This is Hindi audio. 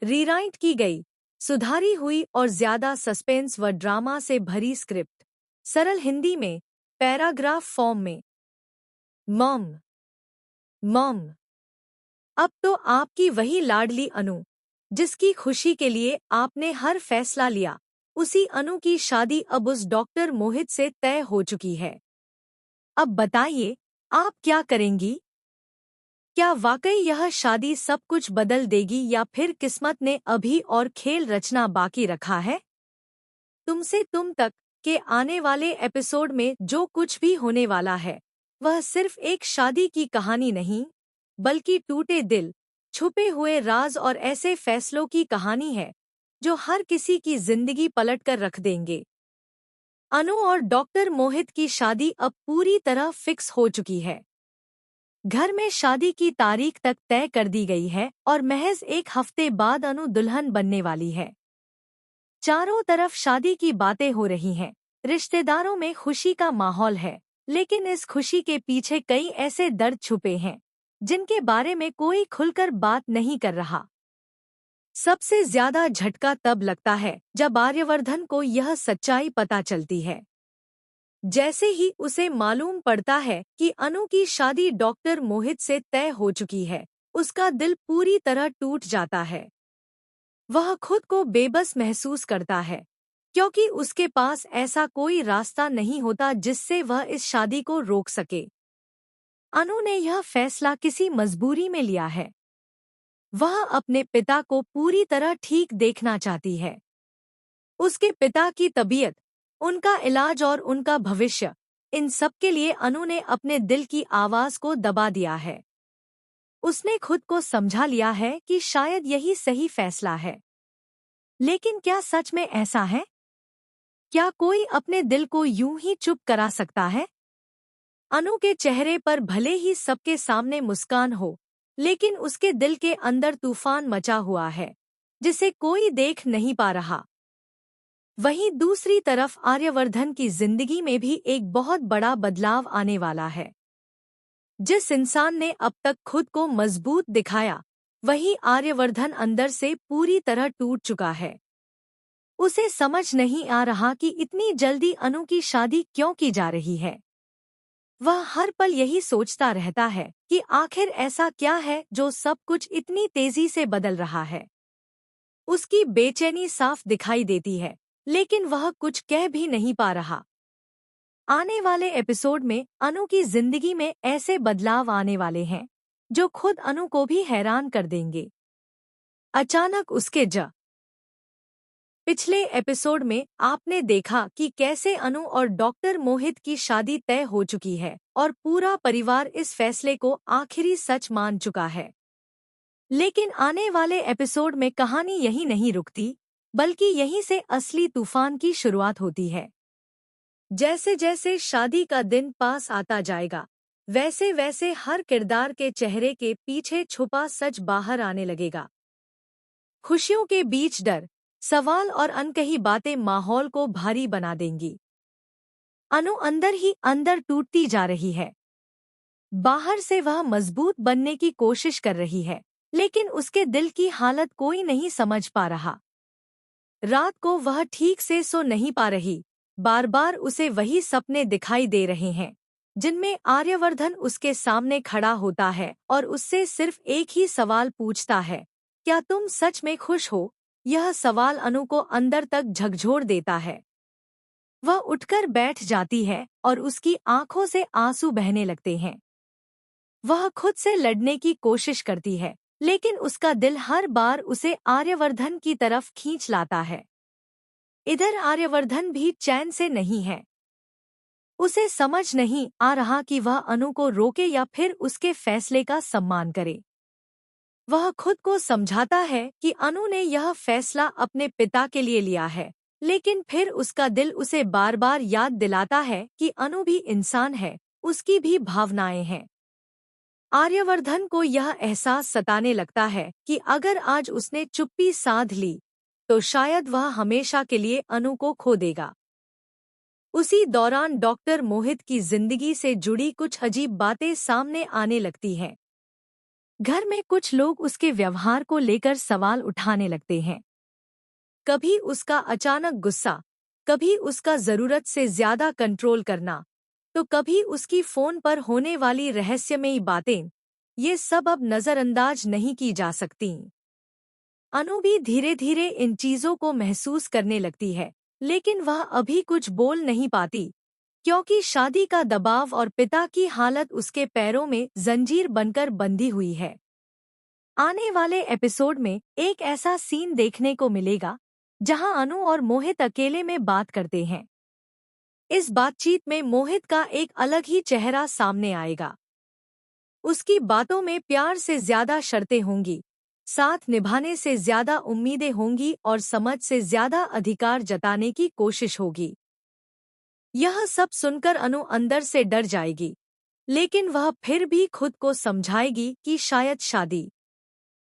रीराइट की गई, सुधारी हुई और ज्यादा सस्पेंस व ड्रामा से भरी स्क्रिप्ट, सरल हिंदी में, पैराग्राफ फॉर्म में। Mom, mom. अब तो आपकी वही लाडली अनु, जिसकी खुशी के लिए आपने हर फैसला लिया, उसी अनु की शादी अब उस डॉक्टर मोहित से तय हो चुकी है। अब बताइए, आप क्या करेंगी? क्या वाकई यह शादी सब कुछ बदल देगी या फिर किस्मत ने अभी और खेल रचना बाकी रखा है? तुमसे तुम तक के आने वाले एपिसोड में जो कुछ भी होने वाला है, वह सिर्फ एक शादी की कहानी नहीं, बल्कि टूटे दिल, छुपे हुए राज और ऐसे फैसलों की कहानी है जो हर किसी की जिंदगी पलट कर रख देंगे। अनु और डॉक्टर मोहित की शादी अब पूरी तरह फिक्स हो चुकी है। घर में शादी की तारीख तक तय कर दी गई है और महज एक हफ्ते बाद अनु दुल्हन बनने वाली है। चारों तरफ शादी की बातें हो रही हैं, रिश्तेदारों में खुशी का माहौल है, लेकिन इस खुशी के पीछे कई ऐसे दर्द छुपे हैं जिनके बारे में कोई खुलकर बात नहीं कर रहा। सबसे ज्यादा झटका तब लगता है जब आर्यवर्धन को यह सच्चाई पता चलती है। जैसे ही उसे मालूम पड़ता है कि अनु की शादी डॉक्टर मोहित से तय हो चुकी है, उसका दिल पूरी तरह टूट जाता है। वह खुद को बेबस महसूस करता है, क्योंकि उसके पास ऐसा कोई रास्ता नहीं होता जिससे वह इस शादी को रोक सके। अनु ने यह फैसला किसी मजबूरी में लिया है। वह अपने पिता को पूरी तरह ठीक देखना चाहती है। उसके पिता की तबीयत, उनका इलाज और उनका भविष्य, इन सब के लिए अनु ने अपने दिल की आवाज को दबा दिया है। उसने खुद को समझा लिया है कि शायद यही सही फैसला है। लेकिन क्या सच में ऐसा है? क्या कोई अपने दिल को यूं ही चुप करा सकता है? अनु के चेहरे पर भले ही सबके सामने मुस्कान हो, लेकिन उसके दिल के अंदर तूफान मचा हुआ है, जिसे कोई देख नहीं पा रहा। वहीं दूसरी तरफ आर्यवर्धन की जिंदगी में भी एक बहुत बड़ा बदलाव आने वाला है। जिस इंसान ने अब तक खुद को मजबूत दिखाया, वही आर्यवर्धन अंदर से पूरी तरह टूट चुका है। उसे समझ नहीं आ रहा कि इतनी जल्दी अनु की शादी क्यों की जा रही है। वह हर पल यही सोचता रहता है कि आखिर ऐसा क्या है जो सब कुछ इतनी तेजी से बदल रहा है। उसकी बेचैनी साफ दिखाई देती है, लेकिन वह कुछ कह भी नहीं पा रहा। आने वाले एपिसोड में अनु की जिंदगी में ऐसे बदलाव आने वाले हैं जो खुद अनु को भी हैरान कर देंगे। अचानक उसके पिछले एपिसोड में आपने देखा कि कैसे अनु और डॉक्टर मोहित की शादी तय हो चुकी है और पूरा परिवार इस फैसले को आखिरी सच मान चुका है। लेकिन आने वाले एपिसोड में कहानी यही नहीं रुकती, बल्कि यहीं से असली तूफान की शुरुआत होती है। जैसे जैसे शादी का दिन पास आता जाएगा, वैसे वैसे हर किरदार के चेहरे के पीछे छुपा सच बाहर आने लगेगा। खुशियों के बीच डर, सवाल और अनकही बातें माहौल को भारी बना देंगी। अनु अंदर ही अंदर टूटती जा रही है। बाहर से वह मजबूत बनने की कोशिश कर रही है, लेकिन उसके दिल की हालत कोई नहीं समझ पा रहा। रात को वह ठीक से सो नहीं पा रही, बार बार उसे वही सपने दिखाई दे रहे हैं, जिनमें आर्यवर्धन उसके सामने खड़ा होता है और उससे सिर्फ एक ही सवाल पूछता है, क्या तुम सच में खुश हो? यह सवाल अनु को अंदर तक झकझोर देता है। वह उठकर बैठ जाती है और उसकी आंखों से आंसू बहने लगते हैं। वह खुद से लड़ने की कोशिश करती है, लेकिन उसका दिल हर बार उसे आर्यवर्धन की तरफ खींच लाता है। इधर आर्यवर्धन भी चैन से नहीं है। उसे समझ नहीं आ रहा कि वह अनु को रोके या फिर उसके फैसले का सम्मान करे। वह खुद को समझाता है कि अनु ने यह फैसला अपने पिता के लिए लिया है, लेकिन फिर उसका दिल उसे बार बार याद दिलाता है कि अनु भी इंसान है, उसकी भी भावनाएं हैं। आर्यवर्धन को यह एहसास सताने लगता है कि अगर आज उसने चुप्पी साध ली, तो शायद वह हमेशा के लिए अनु को खो देगा। उसी दौरान डॉक्टर मोहित की जिंदगी से जुड़ी कुछ अजीब बातें सामने आने लगती हैं। घर में कुछ लोग उसके व्यवहार को लेकर सवाल उठाने लगते हैं। कभी उसका अचानक गुस्सा, कभी उसका जरूरत से ज्यादा कंट्रोल करना, तो कभी उसकी फोन पर होने वाली रहस्यमयी बातें। ये सब अब नजरअंदाज नहीं की जा सकती। अनु भी धीरे धीरे इन चीजों को महसूस करने लगती है, लेकिन वह अभी कुछ बोल नहीं पाती, क्योंकि शादी का दबाव और पिता की हालत उसके पैरों में जंजीर बनकर बंधी हुई है। आने वाले एपिसोड में एक ऐसा सीन देखने को मिलेगा जहां अनु और मोहित अकेले में बात करते हैं। इस बातचीत में मोहित का एक अलग ही चेहरा सामने आएगा। उसकी बातों में प्यार से ज्यादा शर्तें होंगी, साथ निभाने से ज्यादा उम्मीदें होंगी और समझ से ज्यादा अधिकार जताने की कोशिश होगी। यह सब सुनकर अनु अंदर से डर जाएगी, लेकिन वह फिर भी खुद को समझाएगी कि शायद शादी